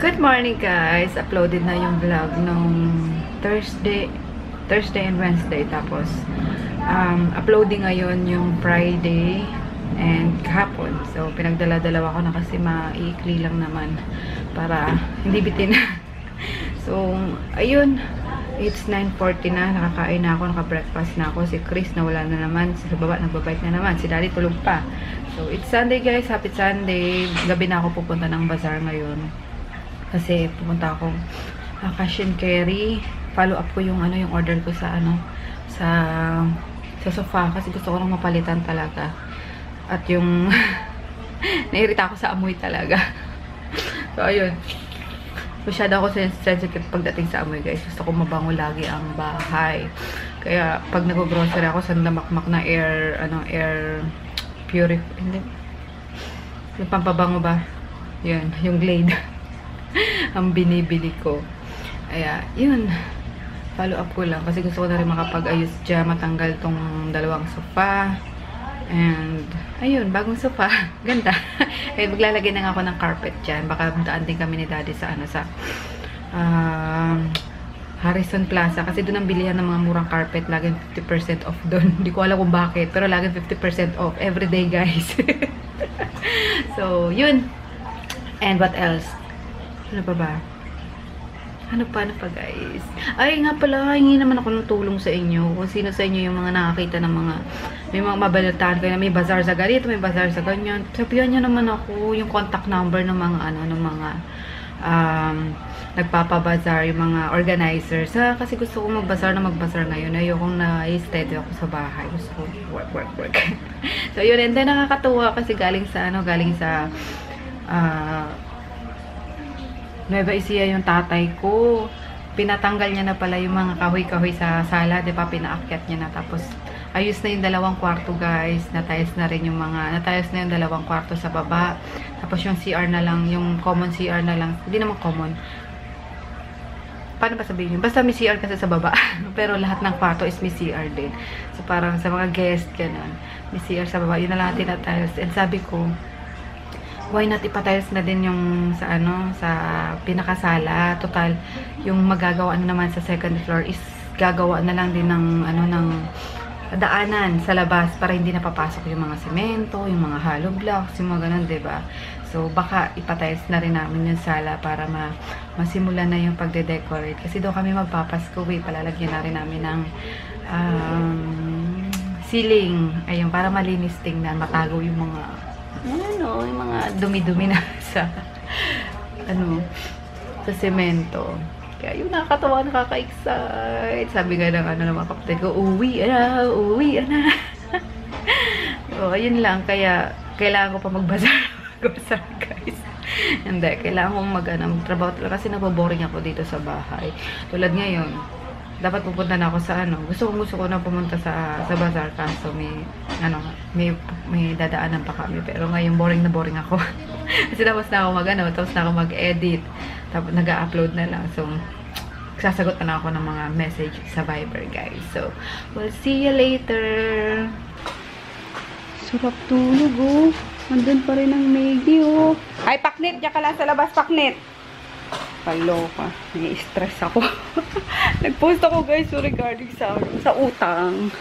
Good morning guys! Uploaded na yung vlog nung Thursday and Wednesday. Tapos, uploading ngayon yung Friday and kahapon. So, pinagdala-dalawa ko na kasi maiikli lang naman para hindi bitin. So, ayun. It's 9:40 na. Nakakain na ako, naka-breakfast na ako. Si Chris nawala na naman. Sa baba, nagbabike na naman. Si Daddy tulog pa. So, it's Sunday guys. Happy Sunday. Gabi na ako pupunta ng bazaar ngayon. Kasi pupunta ako cash and carry. Follow up ko yung yung order ko sa sa sofa kasi gusto ko lang mapalitan talaga. At yung nairita ako sa amoy talaga. So ayun. Masyado ako sensitive pagdating sa amoy, guys. Gusto ko mabango lagi ang bahay. Kaya pag nag-grocery ako, sandamakmak na air purifier. Yung pampabango ba? Yun, yung Glade. Ang binibili ko. Kaya, yun. Follow up ko lang. Kasi gusto ko na rin makapag-ayos dyan. Matanggal tong dalawang sofa. And, ayun, bagong sofa. Ganda. Kaya maglalagay na nga ako ng carpet dyan. Baka daan din kami ni Daddy sa Harrison Plaza. Kasi doon ang bilihan ng mga murang carpet. Laging 50% off doon. Hindi ko alam kung bakit. Pero laging 50% off. Everyday, guys. So, yun. And what else? Ano pa ba? Ano pa guys? Ay, nga pala, hingi naman ako ng tulong sa inyo. Kung sino sa inyo yung mga nakakita ng mga, may mga mabalitaan kayo na may bazaar sa ganito, may bazaar sa ganyan. Sabihan nyo naman ako yung contact number ng mga, nagpapabazar, yung mga organizers. Kasi gusto ko magbazar ngayon. Ayokong na-steady ako sa bahay. Gusto ko work. So, yun. And then, nakakatuwa kasi galing sa, Nueva Ecija yung tatay ko. Pinatanggal niya na pala yung mga kahoy-kahoy sa sala. Diba? Pinaakyat niya na. Tapos, ayos na yung dalawang kwarto, guys. Natayos na rin yung natayos na yung dalawang kwarto sa baba. Tapos, yung CR na lang. Yung common CR na lang. Hindi naman common. Paano ba sabihin yun? Basta may CR kasi sa baba. Pero lahat ng kwarto is may CR din. So, parang sa mga guest, ganun. May CR sa baba. Yun na lang tinatayos. And sabi ko, why not ipatiles na din yung sa pinakasala. Total, yung magagawa naman sa second floor is gagawa na lang din ng daanan sa labas para hindi napapasok yung mga semento, yung mga hollow blocks, yung mga ganun, diba? So, baka ipatiles na rin namin yung sala para masimulan na yung pagde-decorate. Kasi doon kami magpapasko, palalagyan na rin namin ng ceiling. Ayun, para malinis tingnan, matago yung mga yung mga dumi-dumi na sa sa semento. Kaya yung nakakatawa, nakaka-excite. Sabi nga ng mga kapatid ko, uwi na. So, ayun lang. Kaya, kailangan ko pa magbazar, guys. Hindi, kailangan kong magtrabaho talaga kasi naboboring ako dito sa bahay. Tulad ngayon, dapat pupunta na ako sa gusto ko na pumunta sa bazaar kaso may dadaanan pa kami, pero ngayon boring ako. Kasi tapos na ako mag-edit, tapos nag-upload na lang, so sasagot na ako ng mga message sa Viber, guys. So we'll see you later. Sarap tulog, oh. Andun pa rin ang Maggie, oh. Ay, Paknit, diyan ka lang sa labas, Paknit. Kaloka. Nai-stress ako. Nag-post ako, guys, regarding sa utang.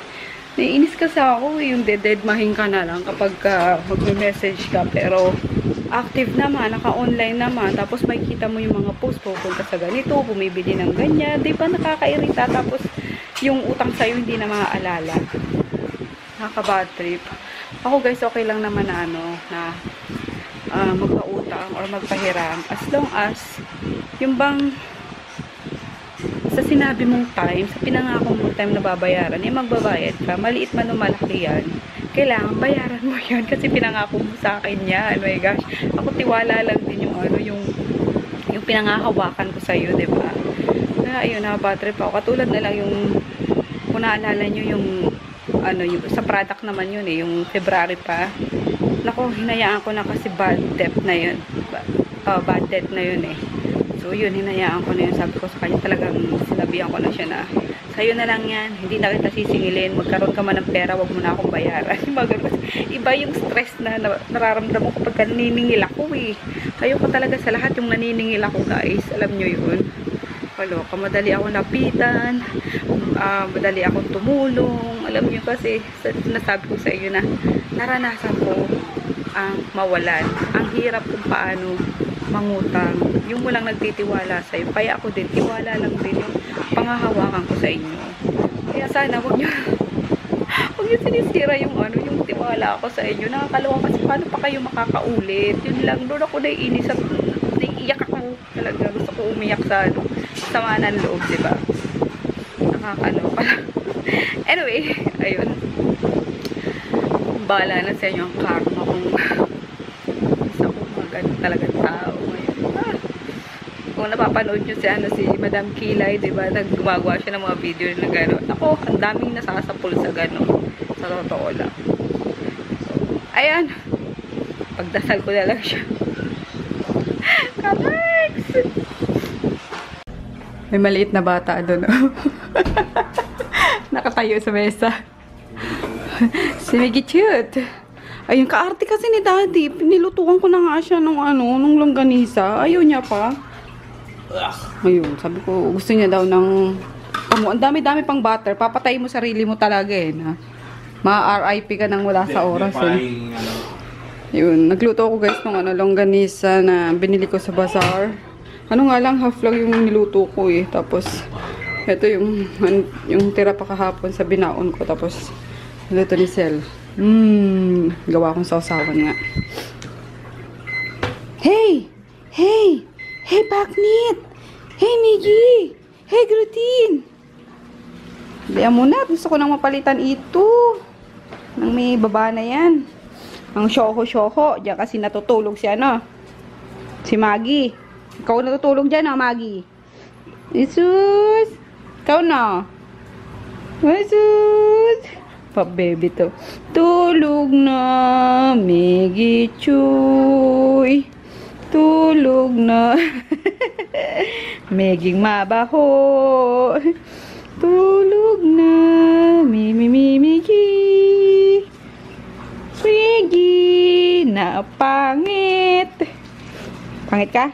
Naiinis kasi ako, yung dededmahin ka na lang kapag mag-message ka. Pero, active naman, naka-online naman. Tapos, makikita mo yung mga post, pupunta sa ganito, bumibili ng ganyan. Di ba, nakakairita. Tapos, yung utang sa'yo, hindi na maaalala. Nakaka-bad trip. Ako, guys, okay lang naman na magpautang or magpahiram as long as yung bang sa sinabi mong time, sa pinangako mong time na babayaran, magbabayad ka, maliit man o malaki yan, kailangan bayaran mo yan kasi pinangako mo sa akin yan. Oh my gosh, ako tiwala lang din yung pinangahawakan ko sa'yo, diba? Ayun, nakabatrip ako. Katulad na lang yung kung naalala nyo yung sa product naman yun yung February pa. Naku, hinayaan ko na kasi bad debt na yun. Bad debt na yun So, yun, hinayaan ko na yun. Sabi ko sa kanya, talagang sinabihan ko na siya na Sa'yo na lang yan. Hindi na kita sisingilin. Magkaroon ka man ng pera, wag mo na akong bayaran. Iba yung stress na nararamdaman ko pagka naniningil ako eh. Ayoko talaga sa lahat yung naniningil ako, guys. Alam nyo yun. Kaloka, madali ako lapitan. Madali akong tumulong. Alam nyo kasi, sinasabi ko sa inyo na naranasan ko ang mawalan. Ang hirap kung paano mangutang. Yung walang nagtitiwala sa'yo. Kaya ako din, tiwala lang din yung pangahawakan ko sa inyo. Kaya sana, huwag nyo sinisira yung yung tiwala ko sa inyo. Nakakalawa kasi paano pa kayo makakaulit. Yun lang, doon ako naiinis at naiiyak ako talaga. Gusto ko umiyak sa sama ng loob, diba? Nakakaloka. Anyway, ayun. Bahala na sa inyo ang karma kung isa ko magano talaga tao ngayon. Kung napapanood nyo si Madam Kilay, diba? Gumagawa siya ng mga video na gano'n. Ako, ang daming nasasapul sa gano'n. Sa totoo lang. So, ayan. Pagdasal ko na lang siya. Kalex! May maliit na bata doon. Nakatayo sa mesa. Si Meggy cute. Ayun, kaarte kasi ni Daddy. Nilutukan ko na nga siya nung longganisa. Ayaw niya pa. Ayun, sabi ko, gusto niya daw ng... ang dami-dami pang butter. Papatay mo sarili mo talaga eh. Ma-RIP ka nang wala sa oras eh. Yun, nagluto ko guys ng longganisa na binili ko sa bazaar. Ano nga lang, half lang yung niluto ko eh. Tapos, ito yung tira pa kahapon sa binaon ko. Tapos, niluto ni Sel. Gawa akong sausawan nga. Hey! Hey! Hey, Baknit! Hey, Miggy! Hey, Grutin! Diyan muna. Gusto ko nang mapalitan ito. Nang may baba na yan. Ang syoko-syoko. Diyan kasi natutulog si si Maggie. Ikaw natutulog dyan, Maggie. Jesus! Ikaw na. Jesus! Pa-baby to. Tulog na, Meggy Chuy. Tulog na. Meging mabaho. Tulog na, Meggy. Meggy na pangit. Pangit ka?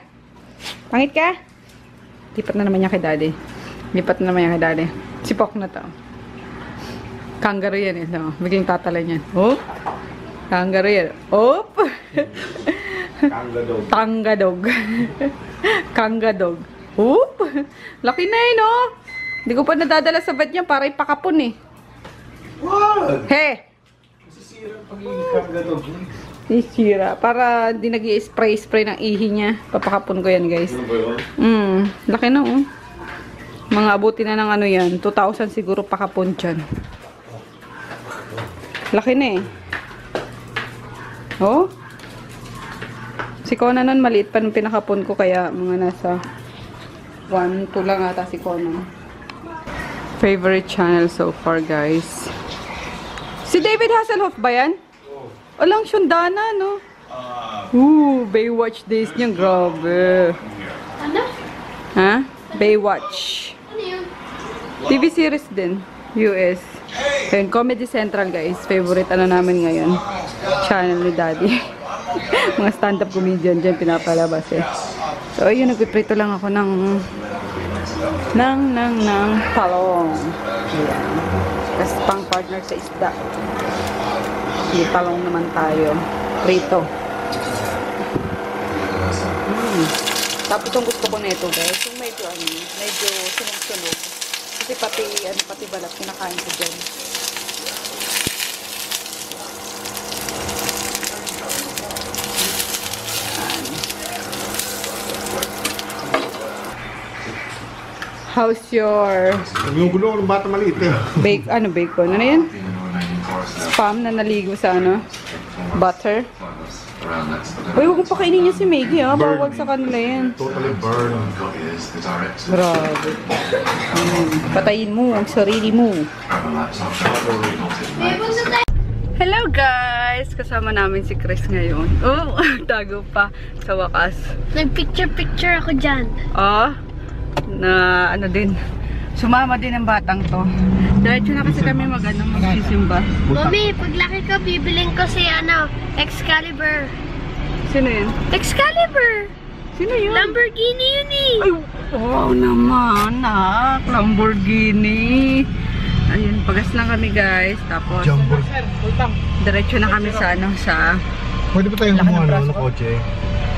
Pangit ka? Lipat na naman niya kay Daddy. Lipat na naman niya kay Daddy. Sipok na to. Kangaroo yan eh. No? Maging tatala niyan. Oop. Kangaroo yan. Oop. Kangadog. Tangadog. Kangadog. Oop. Laki na eh, no? Hindi ko pa nadadala sa vet niya para ipakapon eh. What? He! Masisira ang pagiging kangadog. Sisira. Para di nag-i-spray ng ihi niya. Papakapon ko yan, guys. Ano ba yun? Laki na, oh. Mga abuti na ng yan. 2,000 siguro pakapon dyan. Laki na eh. Oh. Si Conan nun, maliit pa nung pinakapon ko. Kaya mga nasa 1, 2 lang ata si Conan. Favorite channel so far, guys. Si David Hasselhoff ba yan? Alang Shundana, no? Baywatch days niya. Grabe. Ano? Ha? Baywatch. Ano yun? TV series din. US. Ayun, Comedy Central, guys. Favorite namin ngayon. Channel ni Daddy. Mga stand-up comedian dyan pinapalabas eh. So, ayun. Nagpiprito lang ako ng talong. Ayan. Tapos pang partner sa isda. May talong naman tayo. Prito. Tapos ang gusto ko nito, guys, yung medyo sunog-sunog. Kasi pati balat kinakain ko dyan. How's your... Yung gulo ng bata maliit eh. Bacon? Ano yan? Spam na naligo sa butter. Uy, huwag mong pakainin niya si Meggy, ha? Bawal sa kanila yan. Totally burned. Grabe. Patayin mo ang sarili mo. Hello guys! Kasama namin si Chris ngayon. Oh, tago pa sa wakas. Nag-picture-picture ako dyan. Na din. Sumama din ang batang to. Diretso na kasi kami magsisimba. Mami, paglaki ko, bibiling ko si Excalibur. Sino yun? Excalibur! Sino yun? Lamborghini yun eh! Ay, wow naman, nak. Lamborghini. Ayun, pagas lang kami guys. Tapos, Jumbo. diretso na kami sa Pwede ba tayong Laki ng kumuha braso ng kotse?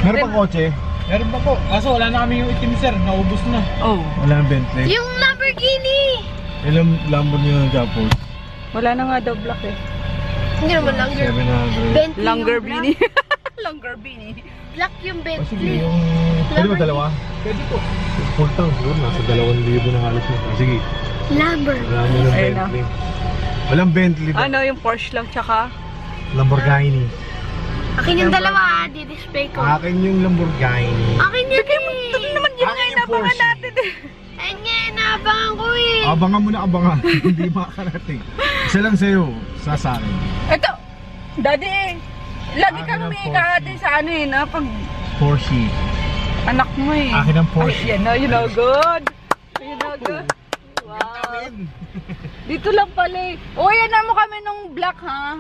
Meron pang kotse? Meron pa po. Kaso wala na kami yung itim sir. Naubos na. Oh, Wala ng Bentley. Yung Lamborghini! Ilang Lamborghini ng Japos? wala na nga daw black eh. Hindi naman longer. 700. Bentley Lamborghini. yung Lamborghini. black yung O sige, Bentley. yung... Pwede ba dalawa? Pwede po. Full tank siguro, nasa 2,000 na halos na. Sige, Lambo. wala mo ng Ayun na. Bentley. Walang Bentley ba? Ano, yung Porsche lang tsaka Lamborghini. Akin yung dalawa, di-display ko. Akin yung Lamborghini. Akin yun eh! naman yun nga Akin yung inabangan Porsche. natin eh. Ayun nga, naabangan ko eh. Abangan mo na abangan. Hindi makakarating. Isa lang sa'yo, sa akin. Ito, daddy eh. Lagi Akin kang ang umiika Porsche. ate sa ano eh, na pag Porsche. anak mo eh. Akin ang Porsche. Ay, yan na, you know good. You know good. Wow. Dito lang pala eh. O, yan na mo kami nung black ha.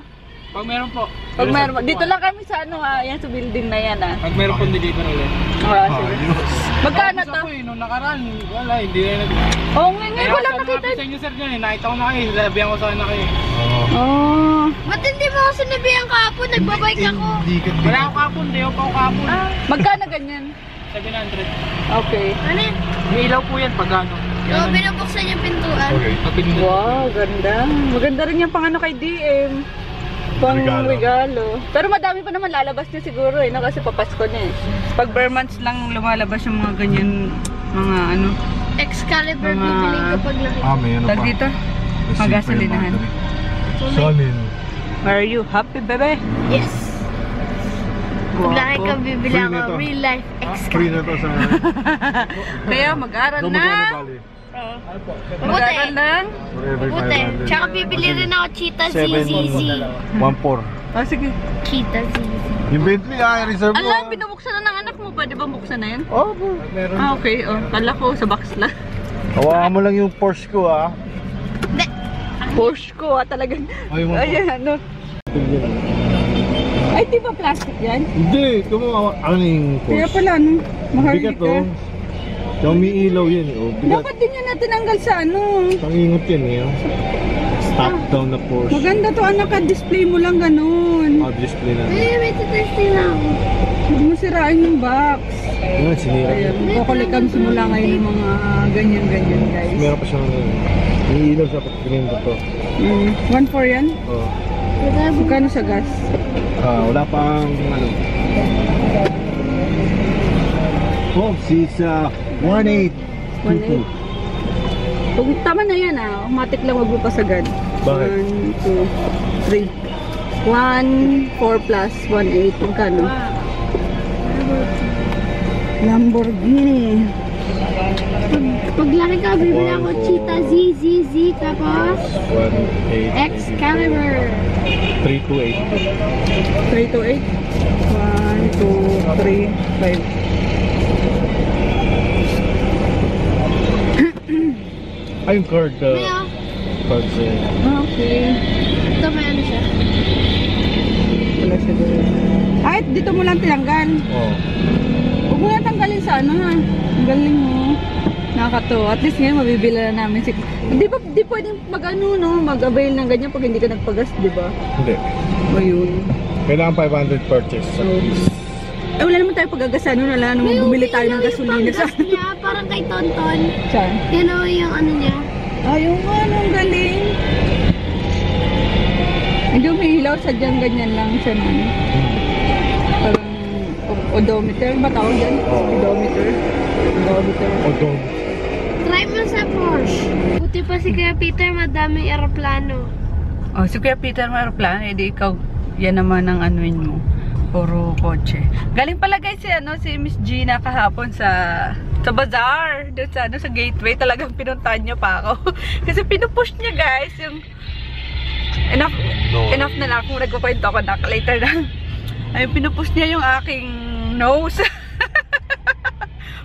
Pag meron po. Pag meron, dito lang kami sa ano ha, yan sa building na yan ha. Pag meron po deliver ulit. Ah, sige. Ayos. Magkano Tapos to? ako eh, nung nakaraan, wala, hindi na nag... Oo, ngayon wala nakita. sa inyo sir dyan eh, nakita ko na kayo, sabihan ko sana kayo. Oo. Oh. Ba't hindi mo ako sinabihan kahapon? Nagbabike ako. Hindi ka Wala ako kapon, di ako pa ako kapon. Magkano ganyan? 700. Okay. Ano yan? May ilaw po yan pag ano. So, binubuksan yung pintuan. Okay. Kapin Wow, ganda. Maganda rin yung pang ano kay DM. Pang Regalo. regalo. Pero madami pa naman lalabas niya siguro eh, no? Kasi papasko na eh. Pag bare months lang lumalabas yung mga ganyan, mga ano. Excalibur, Mga- bibiling ko paglaki. May ano Tag pa. dito. Receipt pa Magasolinahan. yung battery. Solid. Are you happy, bebe? Yes. Paglaki ko, Guwapo. bibili Free ako na to. real life Free na Excalibur. to sa... Kaya mag-aral Ito na. magkano bali? Mag-aral lang. Forever Buti. 500. Tsaka bibili rin ako Cheetah 7 ZZZ. 1.4. Oh, sige. Cheetah ZZZ. Yung Bentley reserve mo. Ala, binubuksan na ng anak mo ba? Di ba buksan na yan? Oh, meron. Ah, okay. Oh, kala ko sa box lang. Hawakan mo lang yung Porsche ko Porsche ko talagang. Ay, yung Ayan, ano. Ay, di ba plastic yan? Hindi, kumuha ano yung Kaya Porsche. pala, no? Mahal Bigat dito. oh. Yung may ilaw yan eh. Oh, bigat. Dapat din yan na tinanggal sa ano. Pangingot yan eh. Oh. Stop down na Porsche. Maganda to, anak, display mo lang ganun. Display na. May testing na ako. Huwag mo sirain yung box. Yan, sinira. Ayan, kukulikam simula ngayon ng mga ganyan-ganyan, guys. Meron pa siyang may ilaw sa pagkiling ko to. 1.4 yan? Oh. Magkano sa gas? Wala pang ano. Oh, she's 1.8. 1.8. Kung tama na yan automatic lang wag mo pasagad. Bakit? 1, 2, 3. 1, 4 plus 1.8. Magkano? Lamborghini. Paglaki ko, bibili ako Cheetah ZZZ. Tapos, 1.8. Excalibur. 328. 3 to 8. 1, 2, 3, 5. Ay, yung card. May oh. Card Okay. Ito may ano siya. Wala siya doon. Ay, dito mo lang tinanggal. Oh. Huwag mo na tanggalin sa ano ha. Ang galing mo. Nakakatawa. At least ngayon mabibila na namin. Di ba, di pwedeng mag-ano no, mag-avail ng ganyan pag hindi ka nagpagas, di ba? Hindi. Ayun. Kailangan 500 purchase. So, eh wala naman tayo pag-agasan nun. Wala naman bumili tayo ng gasolina sa... Yung panggas niya, parang kay Tonton. Saan? Yan o yung ano niya. Ayun nga, ang galing. Hindi umihilaw, sadyang ganyan lang siya man. Parang odometer ba tawag yan? Oo. Odometer. Odometer. Odong. Try mo sa Porsche. Buti pa si Kuya Peter, madaming aeroplano. Oh, si Kuya Peter Maroplan, edi ikaw, yan naman ang anuin mo. Puro kotse. Galing pala guys si Miss Gina kahapon sa bazaar. Doon sa, sa gateway. Talagang pinuntahan niya pa ako. Kasi pinupush niya guys yung enough na lang kung nagkukwento ako na later na. Ay, pinupush niya yung aking nose.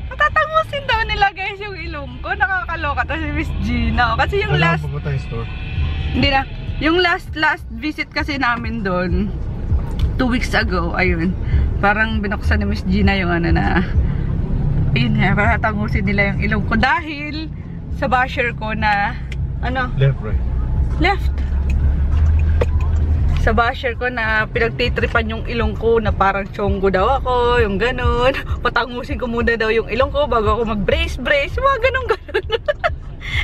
Matatango Tatapusin daw nila guys yung ilong ko. Nakakaloka to si Miss Gina. Kasi yung Wala last... pa tayong store. Hindi na. Yung last visit kasi namin doon 2 weeks ago, ayun. Parang binuksan ni Miss Gina yung ano na ayun nga, tatangusin nila yung ilong ko dahil sa basher ko na ano? Left, right. Left. Sa basher ko na pinagtitripan yung ilong ko na parang chonggo daw ako, yung ganun. Patangusin ko muna daw yung ilong ko bago ako mag-brace, mga ganun.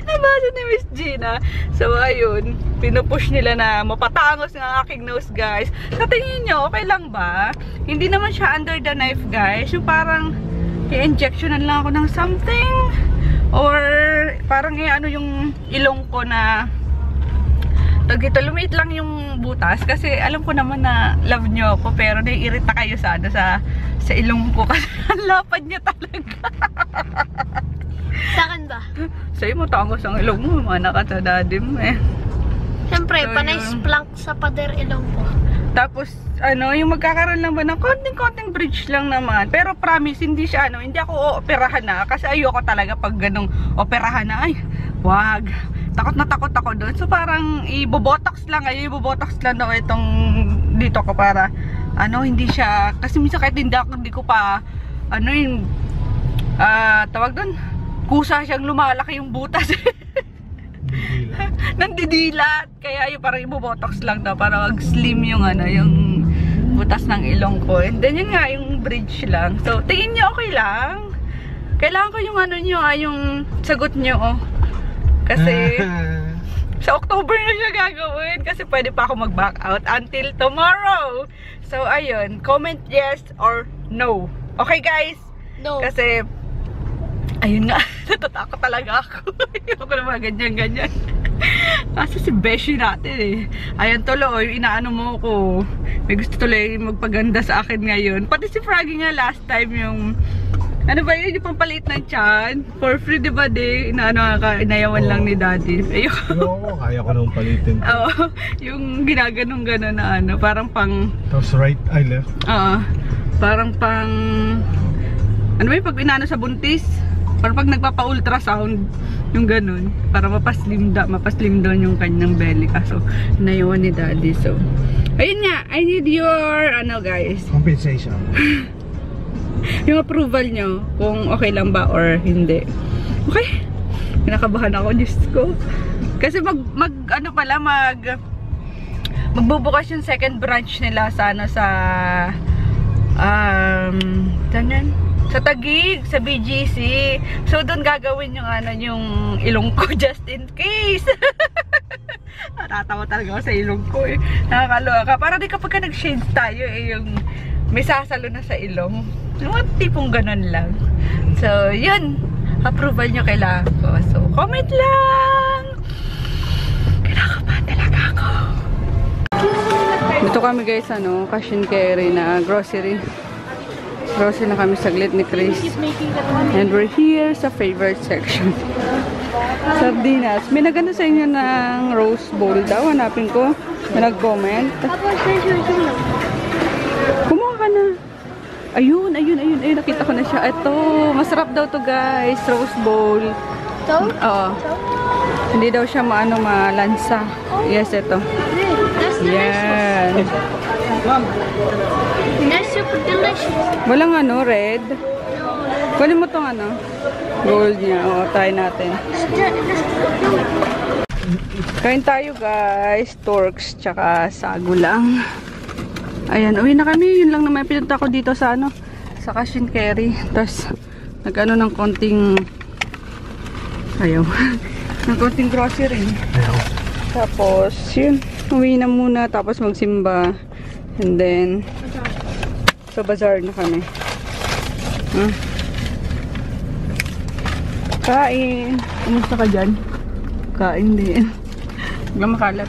Nabasa ni Miss Gina. So, ayun. Pinupush nila na mapatangos ng aking nose, guys. Sa tingin nyo, okay lang ba? Hindi naman siya under the knife, guys. Yung parang i-injectionan lang ako ng something. Or parang ano yung ilong ko na tagito, lumit lang yung butas. Kasi alam ko naman na love nyo ako. Pero naiirita kayo sa ilong ko. Kasi ang lapad niya talaga. Sa akin ba? Sa'yo mo tangos ang ilong mo, mana ka sa daddy mo eh. Siyempre, So, panay yun. splank sa pader ilong ko. Tapos, ano, yung magkakaroon lang ba ng konting bridge lang naman. Pero promise, hindi siya, hindi ako operahan na. Kasi ayoko talaga pag ganong operahan na, ay, wag. Takot na takot ako doon. So parang ibobotox lang daw itong dito ko para, hindi siya, kasi minsan kahit hindi ko pa, yung, tawag doon, kusa siyang lumalaki yung butas. Nandidilat. Kaya yung parang ibobotox lang daw para mag-slim yung yung butas ng ilong ko. And then yun nga, yung bridge lang. So, tingin nyo okay lang. Kailangan ko yung yung sagot nyo. Kasi sa October na siya gagawin. Kasi pwede pa ako mag-back out until tomorrow. So, ayun. Comment yes or no. Okay, guys? No. Kasi ayun nga, natatakot talaga ako. Ayoko na mga ganyan-ganyan. Kasi si Beshi natin eh. Ayan tuloy, inaano mo ko. May gusto tuloy magpaganda sa akin ngayon. Pati si Froggy nga last time yung, ano ba yun, yung pampalit ng tiyan. For free, diba di? Inayawan lang ni Daddy. Ayoko. Oo, kaya ko nung palitin. Oo, yung ginaganong-ganon na parang pang... Tapos right, left. Parang pang... Ano ba yung pag inaano sa buntis? Parang pag nagpapa-ultrasound, yung ganun. Para mapaslim down yung kanyang belly. Kaso, naiwan ni Daddy. So, ayun nga. I need your, guys. Compensation. Yung approval nyo. Kung okay lang ba or hindi. Okay. Kinakabahan ako, Diyos ko. Kasi magbubukas yung second branch nila sa sa Taguig, sa BGC. So, doon gagawin yung yung ilong ko just in case. Natatawa talaga ako sa ilong ko eh. Nakakaloka. Para di kapag nag-shades tayo yung may sasalo na sa ilong. Yung tipong ganun lang. So, yun. Approval nyo kailangan ko. So, comment lang. Kinakabahan talaga ako. Dito kami guys, cash and carry na grocery. Grocery na kami saglit ni Chris. And we're here sa favorite section. Sardinas. May nagano sa inyo ng rose bowl daw. Hanapin ko. May nag-comment. Kumuha ka na. Ayun. Nakita ko na siya. Ito. Masarap daw to guys. Rose bowl. Ito? Oo. Hindi daw siya malansa. Yes, ito. Yan. That's super delicious. Walang red. Kunin mo tong gold niya. O, try natin. Kain tayo guys. Torx tsaka sago lang. Ayan, uwi na kami. Yun lang naman pinunta ko dito sa sa cash and carry. Tapos ng konting ng konting grocery. Tapos yun, uwi na muna. Tapos magsimba. And then sa bazaar na kami. Kain. Kumusta ka dyan? Kain din. Huwag makalat